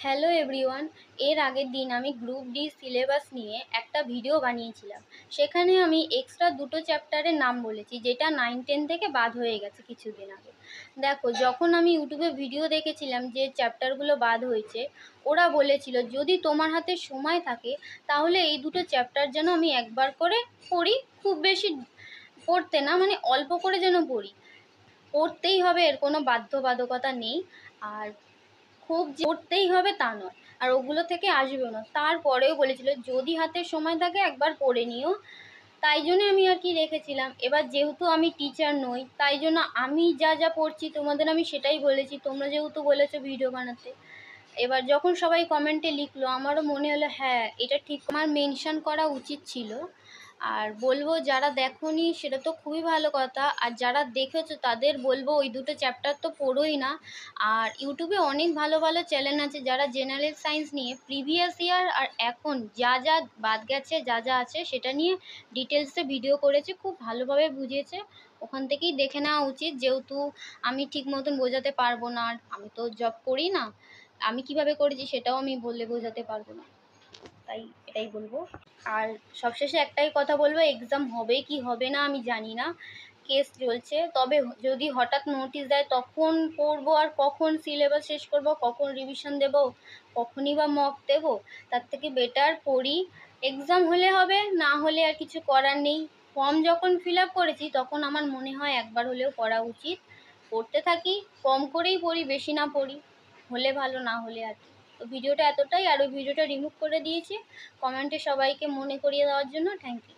Hello everyone. এর আগের দিন আমি গ্রুপ ডি সিলেবাস নিয়ে একটা ভিডিও বানিয়েছিলাম। সেখানে আমি এক্সট্রা দুটো চ্যাপ্টারের নাম বলেছি, যেটা 9-10 থেকে বাদ হয়ে গেছে কিছুদিন আগে। দেখো, যখন আমি ইউটিউবে ভিডিও দেখেছিলাম যে চ্যাপ্টারগুলো বাদ হয়েছে, ওরা বলেছিল যদি তোমার হাতে সময় থাকে তাহলে এই দুটো চ্যাপ্টার যেন আমি একবার করে পড়ি। খুব বেশি পড়তে না, মানে অল্প করে যেন পড়ি। পড়তেই হবে, এর কোনো বাধ্যবাধকতা নেই। আর খুব যে পড়তেই হবে তা নয়, আর ওগুলো থেকে আসবেও না। তারপরেও বলেছিল যদি হাতে সময় থাকে একবার পড়ে নিও। তাই জন্য আমি আর কি রেখেছিলাম। এবার যেহেতু আমি টিচার নই, তাই জন্য আমি যা যা পড়ছি তোমাদের আমি সেটাই বলেছি। তোমরা যেহেতু বলেছো ভিডিও বানাতে, এবার যখন সবাই কমেন্টে লিখলো আমারও মনে হলো হ্যাঁ, এটা ঠিক, আমার মেনশন করা উচিত ছিল। আর বলবো, যারা দেখোনি সেটা তো খুবই ভালো কথা, আর যারা দেখেছো তাদের বলবো ওই দুটো চ্যাপ্টার তো পড়োই না। আর ইউটিউবে অনেক ভালো ভালো চ্যানেল আছে যারা জেনারেল সায়েন্স নিয়ে প্রিভিয়াস ইয়ার আর এখন যা যা বাদ গেছে, যা যা আছে সেটা নিয়ে ডিটেলসে ভিডিও করেছে, খুব ভালোভাবে বুঝিয়েছে। ওখান থেকেই দেখে নেওয়া উচিত, যেহেতু আমি ঠিক মতন বোঝাতে পারবো না, আর আমি তো জব করি না। আমি কিভাবে করেছি সেটাও আমি বললে বোঝাতে পারবো না, তাই এটাই বলবো। আর সবশেষে একটাই কথা বলবো, এক্সাম হবে কি হবে না আমি জানি না, কেস চলছে। তবে যদি হঠাৎ নোটিশ দেয় তখন পড়বো, আর কখন সিলেবাস শেষ করব, কখন রিভিশন দেব, কখনই বা মক দেব। তার থেকে বেটার পড়ি। এক্সাম হলে হবে, না হলে আর কিছু করার নেই। ফর্ম যখন ফিল আপ করেছি তখন আমার মনে হয় একবার হলেও পড়া উচিত। পড়তে থাকি, কম করেই পড়ি, বেশি না পড়ি। হলে ভালো, না হলে আর কি। তো ভিডিওটা এতটাই, আর ওই ভিডিওটা রিমুভ করে দিয়েছি কমেন্টে সবাইকে মনে করিয়ে দেওয়ার জন্য। Thank you.